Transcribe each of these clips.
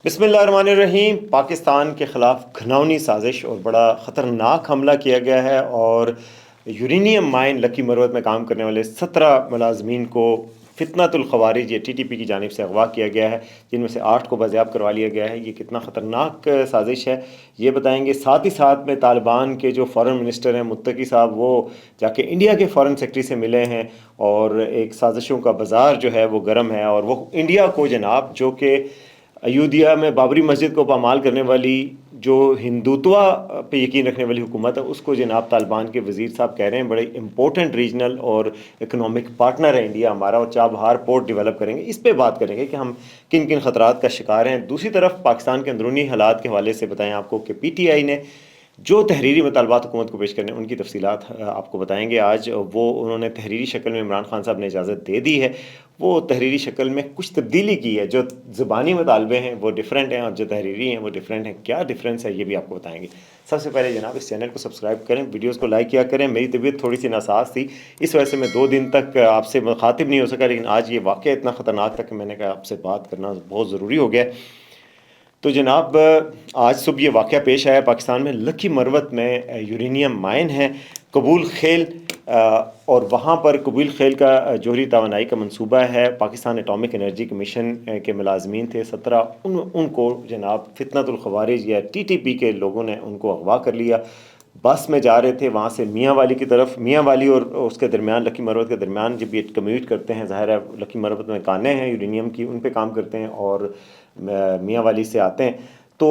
بسم اللہ الرحمن الرحیم۔ پاکستان کے خلاف گھناؤنی سازش اور بڑا خطرناک حملہ کیا گیا ہے اور یورینیم مائن لکی مروت میں کام کرنے والے 17 ملازمین کو فتنۃ الخوارج یا TTP کی جانب سے اغوا کیا گیا ہے، جن میں سے 8 کو بازیاب کروا لیا گیا ہے۔ یہ کتنا خطرناک سازش ہے یہ بتائیں گے۔ ساتھ ہی ساتھ میں طالبان کے جو فارن منسٹر ہیں متقی صاحب، وہ جا کے انڈیا کے فارن سیکرٹری سے ملے ہیں اور ایک سازشوں کا بازار جو ہے وہ گرم ہے، اور وہ انڈیا کو جناب جو کہ ایودھیا میں بابری مسجد کو پامال کرنے والی جو ہندوتوا پہ یقین رکھنے والی حکومت ہے، اس کو جناب طالبان کے وزیر صاحب کہہ رہے ہیں بڑے امپورٹنٹ ریجنل اور اکنامک پارٹنر ہے انڈیا ہمارا، اور چابہار پورٹ ڈیولپ کریں گے۔ اس پہ بات کریں گے کہ ہم کن کن خطرات کا شکار ہیں۔ دوسری طرف پاکستان کے اندرونی حالات کے حوالے سے بتائیں آپ کو کہ PTI نے جو تحریری مطالبات حکومت کو پیش کرنے ان کی تفصیلات آپ کو بتائیں گے آج۔ وہ انہوں نے تحریری شکل میں عمران خان صاحب نے اجازت دے دی ہے، وہ تحریری شکل میں کچھ تبدیلی کی ہے۔ جو زبانی مطالبے ہیں وہ ڈیفرنٹ ہیں اور جو تحریری ہیں وہ ڈیفرنٹ ہیں۔ کیا ڈیفرنس ہے یہ بھی آپ کو بتائیں گے۔ سب سے پہلے جناب اس چینل کو سبسکرائب کریں، ویڈیوز کو لائک کیا کریں۔ میری طبیعت تھوڑی سی ناساز تھی، اس وجہ سے میں 2 دن تک آپ سے مخاطب نہیں ہو سکا، لیکن آج یہ واقعہ اتنا خطرناک تھا کہ میں نے کہا آپ سے بات کرنا بہت ضروری ہو گیا۔ تو جناب آج صبح یہ واقعہ پیش آیا پاکستان میں، لکی مروت میں یورینیم مائن ہے قبول خیل، اور وہاں پر قبول خیل کا جوہری توانائی کا منصوبہ ہے۔ پاکستان ایٹامک انرجی کمیشن کے ملازمین تھے 17، ان کو جناب فتنۃ الخوارج یا TTP کے لوگوں نے ان کو اغوا کر لیا۔ بس میں جا رہے تھے وہاں سے میاں والی کی طرف، میاں والی اور اس کے درمیان لکی مروت کے درمیان جب یہ کمیوٹ کرتے ہیں، ظاہر ہے لکی مروت میں کانیں ہیں یورینیم کی، ان پہ کام کرتے ہیں، اور میاں والی سے آتے ہیں تو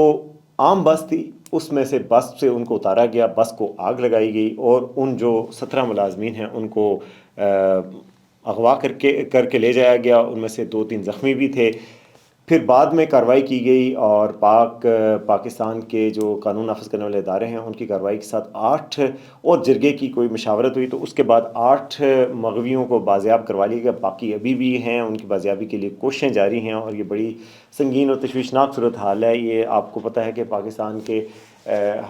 عام بس تھی، اس میں سے بس سے ان کو اتارا گیا، بس کو آگ لگائی گئی اور ان جو 17 ملازمین ہیں ان کو اغوا کر کے لے جایا گیا۔ ان میں سے 2-3 زخمی بھی تھے۔ پھر بعد میں کارروائی کی گئی اور پاکستان کے جو قانون نافذ کرنے والے ادارے ہیں ان کی کارروائی کے ساتھ 8 اور جرگے کی کوئی مشاورت ہوئی، تو اس کے بعد 8 مغویوں کو بازیاب کروا لیا گیا۔ باقی ابھی بھی ہیں، ان کی بازیابی کے لیے کوششیں جاری ہیں، اور یہ بڑی سنگین اور تشویشناک صورتحال ہے۔ یہ آپ کو پتہ ہے کہ پاکستان کے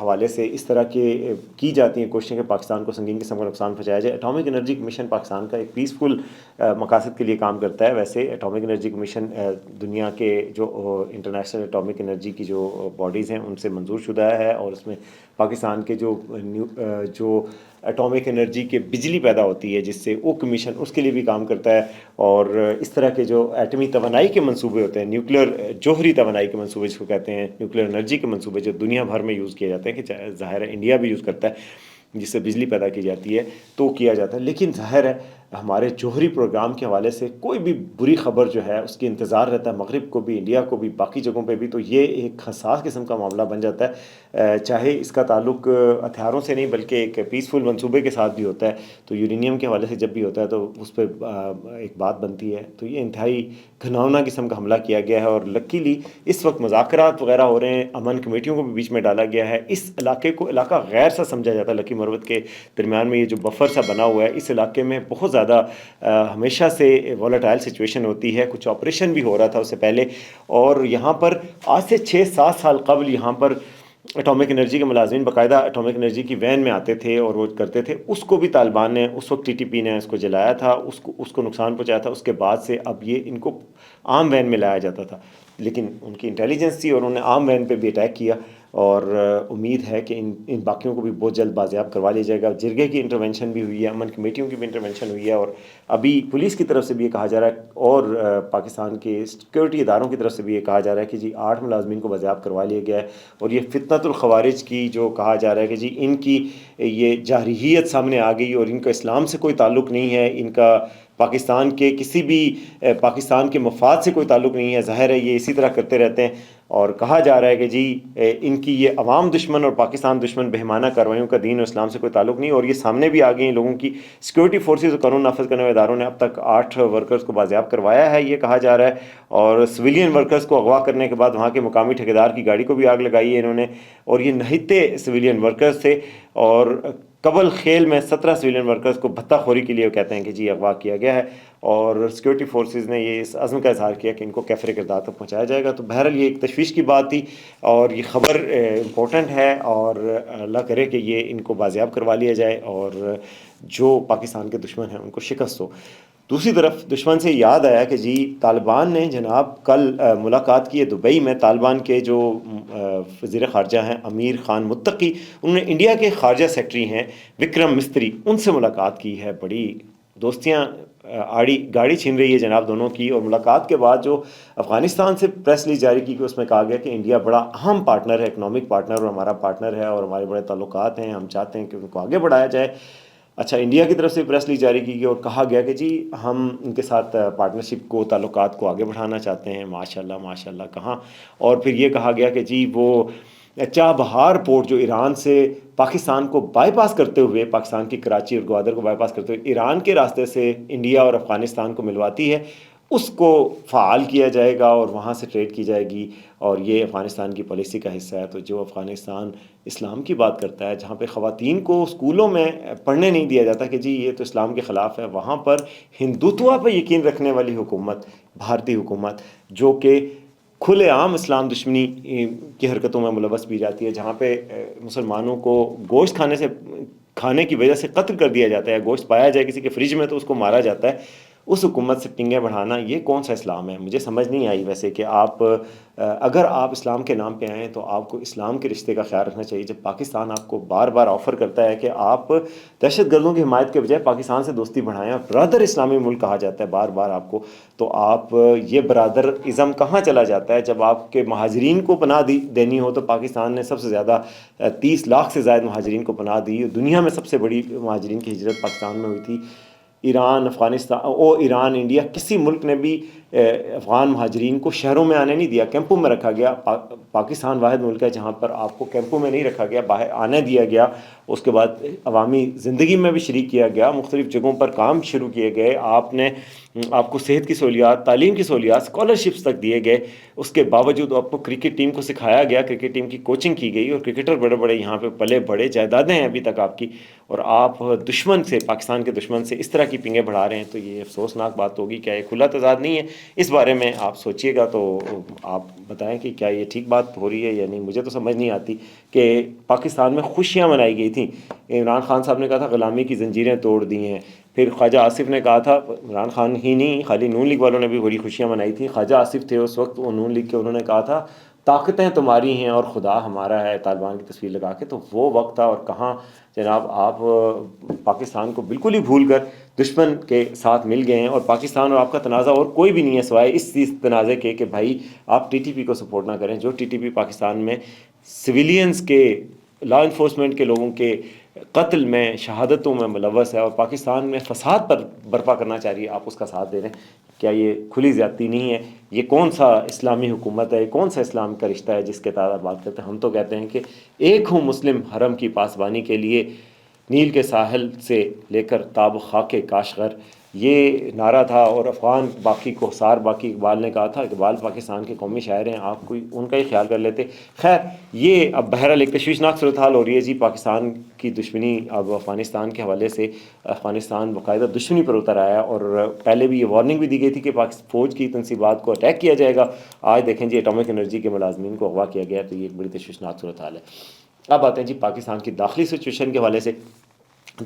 حوالے سے اس طرح کے کی جاتی ہیں کوششیں کہ پاکستان کو سنگین قسم کا نقصان پہنچایا جائے۔ ایٹامک انرجی کمیشن پاکستان کا ایک پیسفل مقاصد کے لیے کام کرتا ہے۔ ویسے ایٹامک انرجی کمیشن دنیا کے جو انٹرنیشنل ایٹامک انرجی کی جو باڈیز ہیں ان سے منظور شدہ ہے، اور اس میں پاکستان کے جو ایٹامک انرجی کے بجلی پیدا ہوتی ہے جس سے وہ کمیشن اس کے لیے بھی کام کرتا ہے، اور اس طرح کے جو ایٹمی توانائی کے منصوبے ہوتے ہیں، نیوکلیر جوہری توانائی کے منصوبے جس کو کہتے ہیں، نیوکلیر انرجی کے منصوبے جو دنیا بھر میں یوز کیے جاتے ہیں، کہ ظاہر ہے انڈیا بھی یوز کرتا ہے جس سے بجلی پیدا کی جاتی ہے، تو کیا جاتا ہے۔ لیکن ظاہر ہے ہمارے جوہری پروگرام کے حوالے سے کوئی بھی بری خبر جو ہے اس کی انتظار رہتا ہے، مغرب کو بھی، انڈیا کو بھی، باقی جگہوں پہ بھی، تو یہ ایک حساس قسم کا معاملہ بن جاتا ہے، چاہے اس کا تعلق ہتھیاروں سے نہیں بلکہ ایک پیسفل منصوبے کے ساتھ بھی ہوتا ہے۔ تو یورینیم کے حوالے سے جب بھی ہوتا ہے تو اس پہ ایک بات بنتی ہے۔ تو یہ انتہائی گھناؤنا قسم کا حملہ کیا گیا ہے، اور لکیلی اس وقت مذاکرات وغیرہ ہو رہے ہیں، امن کمیٹیوں کو بھی بیچ میں ڈالا گیا ہے۔ اس علاقے کو علاقہ غیر سا سمجھا جاتا ہے، لکی مروت کے درمیان میں یہ جو بفر سا بنا ہوا ہے، اس علاقے میں بہت زیادہ ہمیشہ سے والیٹائل سچویشن ہوتی ہے۔ کچھ آپریشن بھی ہو رہا تھا اس سے پہلے، اور یہاں پر آج سے 6-7 سال قبل یہاں پر ایٹامک انرجی کے ملازمین باقاعدہ ایٹامک انرجی کی وین میں آتے تھے اور وہ کرتے تھے۔ اس کو بھی طالبان نے اس وقت TTP نے اس کو جلایا تھا، اس کو نقصان پہنچایا تھا۔ اس کے بعد سے اب یہ ان کو عام وین میں لایا جاتا تھا، لیکن ان کی انٹیلیجنس تھی اور انہوں نے عام وین پہ بھی اٹیک کیا، اور امید ہے کہ ان باقیوں کو بھی بہت جلد بازیاب کروا لیا جائے گا۔ جرگے کی انٹرونشن بھی ہوئی ہے، امن کمیٹیوں کی بھی انٹرونشن ہوئی ہے، اور ابھی پولیس کی طرف سے بھی یہ کہا جا رہا ہے اور پاکستان کے سیکورٹی اداروں کی طرف سے بھی یہ کہا جا رہا ہے کہ جی 8 ملازمین کو بازیاب کروا لیا گیا ہے، اور یہ فتنۃ الخوارج کی جو کہا جا رہا ہے کہ جی ان کی یہ جارحیت سامنے آ گئی، اور ان کا اسلام سے کوئی تعلق نہیں ہے، ان کا پاکستان کے کسی بھی پاکستان کے مفاد سے کوئی تعلق نہیں ہے۔ ظاہر ہے یہ اسی طرح کرتے رہتے ہیں، اور کہا جا رہا ہے کہ جی ان کی یہ عوام دشمن اور پاکستان دشمن بہیمانہ کارروائیوں کا دین اور اسلام سے کوئی تعلق نہیں، اور یہ سامنے بھی آ گئی ہیں لوگوں کی۔ سیکورٹی فورسز اور قانون نافذ کرنے والے اداروں نے اب تک 8 ورکرز کو بازیاب کروایا ہے، یہ کہا جا رہا ہے، اور سویلین ورکرز کو اغوا کرنے کے بعد وہاں کے مقامی ٹھیکیدار کی گاڑی کو بھی آگ لگائی ہے انہوں نے، اور یہ نہتے سویلین ورکرز تھے، اور قبل خیل میں 17 سویلین ورکرز کو بھتہ خوری کے لیے وہ کہتے ہیں کہ جی اغوا کیا گیا ہے، اور سیکورٹی فورسز نے یہ اس عزم کا اظہار کیا کہ ان کو کیفر کردار تک پہنچایا جائے گا۔ تو بہرحال یہ ایک تشویش کی بات تھی، اور یہ خبر امپورٹنٹ ہے، اور اللہ کرے کہ یہ ان کو بازیاب کروا لیا جائے اور جو پاکستان کے دشمن ہیں ان کو شکست ہو۔ دوسری طرف دشمن سے یاد آیا کہ جی طالبان نے جناب کل ملاقات کی ہے دبئی میں. طالبان کے جو وزیر خارجہ ہیں امیر خان متقی، انہوں نے انڈیا کے خارجہ سیکٹری ہیں وکرم مستری، ان سے ملاقات کی ہے. بڑی دوستیاں آڑی گاڑی چھین رہی ہے جناب دونوں کی. اور ملاقات کے بعد جو افغانستان سے پریس ریلیز جاری کی کہ اس میں کہا گیا کہ انڈیا بڑا اہم پارٹنر ہے، اکنامک پارٹنر اور ہمارا پارٹنر ہے اور ہمارے بڑے تعلقات ہیں، ہم چاہتے ہیں کہ ان کو آگے بڑھایا جائے. اچھا، انڈیا کی طرف سے پریس ریلیز جاری کی گئی اور کہا گیا کہ جی ہم ان کے ساتھ پارٹنرشپ کو، تعلقات کو آگے بڑھانا چاہتے ہیں. ماشاء اللہ کہاں. اور پھر یہ کہا گیا کہ جی وہ چابہار پورٹ جو ایران سے پاکستان کو بائی پاس کرتے ہوئے، پاکستان کی کراچی اور گوادر کو بائی پاس کرتے ہوئے ایران کے راستے سے انڈیا اور افغانستان کو ملواتی ہے، اس کو فعال کیا جائے گا اور وہاں سے ٹریڈ کی جائے گی. اور یہ افغانستان کی پالیسی کا حصہ ہے. تو جو افغانستان اسلام کی بات کرتا ہے، جہاں پہ خواتین کو اسکولوں میں پڑھنے نہیں دیا جاتا کہ جی یہ تو اسلام کے خلاف ہے، وہاں پر ہندوتوا پہ یقین رکھنے والی حکومت، بھارتی حکومت، جو کہ کھلے عام اسلام دشمنی کی حرکتوں میں ملوث بھی جاتی ہے، جہاں پہ مسلمانوں کو گوشت کھانے کی وجہ سے قتل کر دیا جاتا ہے، گوشت پایا جائے کسی کے فریج میں تو اس کو مارا جاتا ہے، اس حکومت سے پنگیں بڑھانا یہ کون سا اسلام ہے؟ مجھے سمجھ نہیں آئی ویسے کہ آپ اگر آپ اسلام کے نام پہ آئیں تو آپ کو اسلام کے رشتے کا خیال رکھنا چاہیے. جب پاکستان آپ کو بار بار آفر کرتا ہے کہ آپ دہشت گردوں کی حمایت کے بجائے پاکستان سے دوستی بڑھائیں، اور برادر اسلامی ملک کہا جاتا ہے بار بار آپ کو، تو آپ یہ برادر ازم کہاں چلا جاتا ہے؟ جب آپ کے مہاجرین کو پناہ دینی ہو تو پاکستان نے سب سے زیادہ 30 لاکھ سے زائد مہاجرین کو پناہ دی. دنیا میں سب سے بڑی مہاجرین کی ہجرت پاکستان میں ہوئی تھی. ایران، افغانستان ایران، انڈیا، کسی ملک نے بھی افغان مہاجرین کو شہروں میں آنے نہیں دیا، کیمپوں میں رکھا گیا. پاکستان واحد ملک ہے جہاں پر آپ کو کیمپوں میں نہیں رکھا گیا، باہر آنے دیا گیا. اس کے بعد عوامی زندگی میں بھی شریک کیا گیا، مختلف جگہوں پر کام شروع کیے گئے. آپ کو صحت کی سہولیات، تعلیم کی سہولیات، اسکالرشپس تک دیے گئے. اس کے باوجود آپ کو کرکٹ ٹیم کو سکھایا گیا، کرکٹ ٹیم کی کوچنگ کی گئی، اور کرکٹر بڑے بڑے یہاں پہ پلے بڑے، جائیدادیں ہیں ابھی تک آپ کی، اور آپ دشمن سے، پاکستان کے دشمن سے اس طرح کی پنگیں بڑھا رہے ہیں. تو یہ افسوسناک بات ہوگی. کیا یہ کھلا تضاد نہیں ہے؟ اس بارے میں آپ سوچیے گا تو آپ بتائیں کہ کیا یہ ٹھیک بات ہو رہی ہے یا نہیں. مجھے تو سمجھ نہیں آتی کہ پاکستان میں خوشیاں منائی گئی تھیں. عمران خان صاحب نے کہا تھا غلامی کی زنجیریں توڑ دی ہیں. پھر خواجہ آصف نے کہا تھا، عمران خان ہی نہیں خالی نون لیگ والوں نے بھی بڑی خوشیاں منائی تھیں. خواجہ آصف تھے اس وقت، وہ نون لیگ کے، انہوں نے کہا تھا طاقتیں تمہاری ہیں اور خدا ہمارا ہے، طالبان کی تصویر لگا کے. تو وہ وقت تھا. اور کہاں جناب آپ پاکستان کو بالکل ہی بھول کر دشمن کے ساتھ مل گئے ہیں. اور پاکستان اور آپ کا تنازع اور کوئی بھی نہیں ہے سوائے اس تنازع کے کہ بھائی آپ ٹی ٹی پی کو سپورٹ نہ کریں. جو ٹی ٹی پی پاکستان میں سویلینز کے، لا انفورسمنٹ کے لوگوں کے قتل میں، شہادتوں میں ملوث ہے اور پاکستان میں فساد پر برپا کرنا چاہ رہی ہے، آپ اس کا ساتھ دے رہے ہیں. کیا یہ کھلی زیادتی نہیں ہے؟ یہ کون سا اسلامی حکومت ہے؟ کون سا اسلام کا رشتہ ہے جس کے تعداد بات کرتے ہیں؟ ہم تو کہتے ہیں کہ ایک ہوں مسلم حرم کی پاسبانی کے لیے، نیل کے ساحل سے لے کر تاب خاک کاشغر، یہ نعرہ تھا. اور افغان باقی کو سار باقی، اقبال نے کہا تھا. اقبال پاکستان کے قومی شاعر ہیں، آپ کوئی ان کا ہی خیال کر لیتے. خیر، یہ اب بہرحال ایک تشویشناک صورتحال ہو رہی ہے جی. پاکستان کی دشمنی اب افغانستان کے حوالے سے، افغانستان باقاعدہ دشمنی پر اتر آیا. اور پہلے بھی یہ وارننگ بھی دی گئی تھی کہ فوج کی تنصیبات کو اٹیک کیا جائے گا. آج دیکھیں جی اٹامک انرجی کے ملازمین کو اغوا کیا گیا. تو یہ ایک بڑی تشویشناک صورتحال ہے. اب آتے ہیں جی پاکستان کی داخلی سچویشن کے حوالے سے.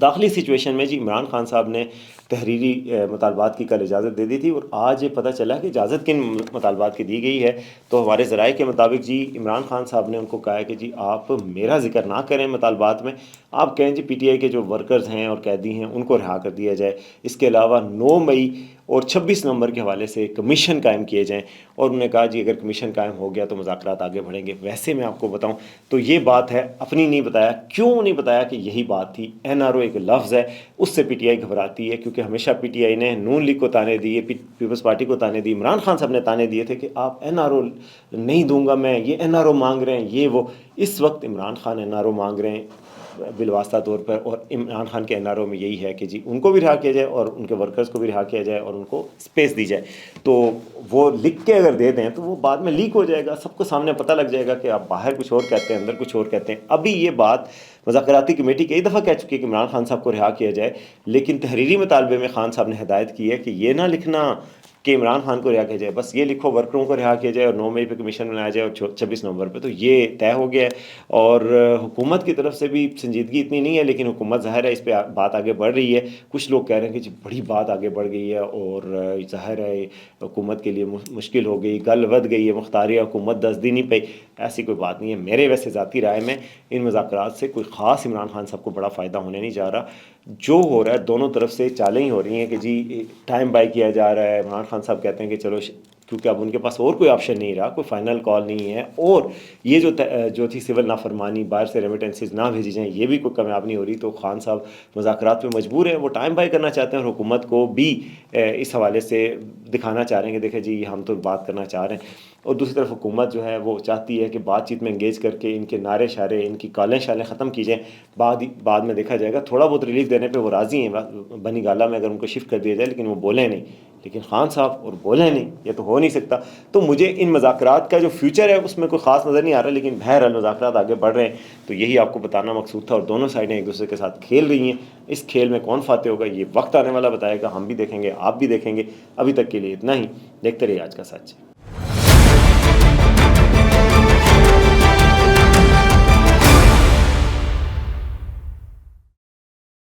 داخلی سچویشن میں جی عمران خان صاحب نے تحریری مطالبات کی کل اجازت دے دی تھی، اور آج یہ پتہ چلا کہ اجازت کن مطالبات کی دی گئی ہے. تو ہمارے ذرائع کے مطابق جی عمران خان صاحب نے ان کو کہا ہے کہ جی آپ میرا ذکر نہ کریں مطالبات میں، آپ کہیں جی پی ٹی آئی کے جو ورکرز ہیں اور قیدی ہیں ان کو رہا کر دیا جائے. اس کے علاوہ 9 مئی اور 26 نومبر کے حوالے سے کمیشن قائم کیے جائیں. اور انہوں نے کہا جی اگر کمیشن قائم ہو گیا تو مذاکرات آگے بڑھیں گے. ویسے میں آپ کو بتاؤں تو یہ بات ہے، اپنی نہیں بتایا. کیوں نہیں بتایا؟ کہ یہی بات تھی. این آر او ایک لفظ ہے، اس سے پی ٹی آئی گھبراتی ہے، کیونکہ ہمیشہ پی ٹی آئی نے نون لیگ کو تانے دیے، پیپلز پارٹی کو تانے دی، عمران خان صاحب نے تانے دیے تھے کہ آپ این آر او نہیں دوں گا میں، یہ این آر او مانگ رہے ہیں، یہ وہ. اس وقت Imran Khan N R O مانگ رہے ہیں بالواسطہ طور پر، اور عمران خان کے این آر او میں یہی ہے کہ جی ان کو بھی رہا کیا جائے اور ان کے ورکرز کو بھی رہا کیا جائے اور ان کو اسپیس دی جائے. تو وہ لکھ کے اگر دے دیں تو وہ بعد میں لیک ہو جائے گا، سب کو سامنے پتہ لگ جائے گا کہ آپ باہر کچھ اور کہتے ہیں، اندر کچھ اور کہتے ہیں. ابھی یہ بات مذاکراتی کمیٹی کئی دفعہ کہہ چکی ہے کہ عمران خان صاحب کو رہا کیا جائے، لیکن تحریری مطالبے میں خان صاحب نے ہدایت کی ہے کہ یہ نہ لکھنا کہ عمران خان کو رہا کیا جائے، بس یہ لکھو ورکروں کو رہا کیا جائے اور 9 مئی پہ کمیشن بنایا جائے اور 26 نومبر پہ، تو یہ طے ہو گیا ہے۔ اور حکومت کی طرف سے بھی سنجیدگی اتنی نہیں ہے، لیکن حکومت ظاہر ہے اس پہ بات آگے بڑھ رہی ہے۔ کچھ لوگ کہہ رہے ہیں کہ جی بڑی بات آگے بڑھ گئی ہے اور ظاہر ہے حکومت کے لیے مشکل ہو گئی، گل ود گئی ہے، مختاریہ حکومت دس دی نہیں پئی۔ ایسی کوئی بات نہیں ہے، میرے ویسے ذاتی رائے میں ان مذاکرات سے کوئی خاص عمران خان صاحب کو بڑا فائدہ ہونے نہیں جا رہا۔ جو ہو رہا ہے دونوں طرف سے چالیں ہی ہو رہی ہیں کہ جی ٹائم بائی کیا جا رہا ہے۔ عمران خان صاحب کہتے ہیں کہ چلو کیونکہ اب ان کے پاس اور کوئی آپشن نہیں رہا، کوئی فائنل کال نہیں ہے، اور یہ جو تھی سول نافرمانی، باہر سے ریمیٹنسز نہ بھیجی جائیں، یہ بھی کوئی کامیاب نہیں ہو رہی، تو خان صاحب مذاکرات پہ مجبور ہیں، وہ ٹائم بائی کرنا چاہتے ہیں اور حکومت کو بھی اس حوالے سے دکھانا چاہ رہے ہیں کہ دیکھیں جی ہم تو بات کرنا چاہ رہے ہیں۔ اور دوسری طرف حکومت جو ہے وہ چاہتی ہے کہ بات چیت میں انگیج کر کے ان کے نعرے شعرے، ان کی کالیں شالیں ختم کی جائیں، بعد میں دیکھا جائے گا۔ تھوڑا بہت ریلیف دینے پہ وہ راضی ہیں بنی گالہ میں اگر ان کو شفٹ کر دیا جائے، لیکن وہ بولیں نہیں، لیکن خان صاحب اور بولیں نہیں، یہ تو ہو نہیں سکتا۔ تو مجھے ان مذاکرات کا جو فیوچر ہے اس میں کوئی خاص نظر نہیں آ رہا، لیکن بہرحال مذاکرات آگے بڑھ رہے ہیں، تو یہی آپ کو بتانا مقصود تھا۔ اور دونوں سائڈیں ایک دوسرے کے ساتھ کھیل رہی ہیں، اس کھیل میں کون فاتح ہوگا یہ وقت آنے والا بتائے گا، ہم بھی دیکھیں گے، آپ بھی دیکھیں گے۔ ابھی تک کے لیے اتنا ہی، دیکھتے رہیے آج کا سچ۔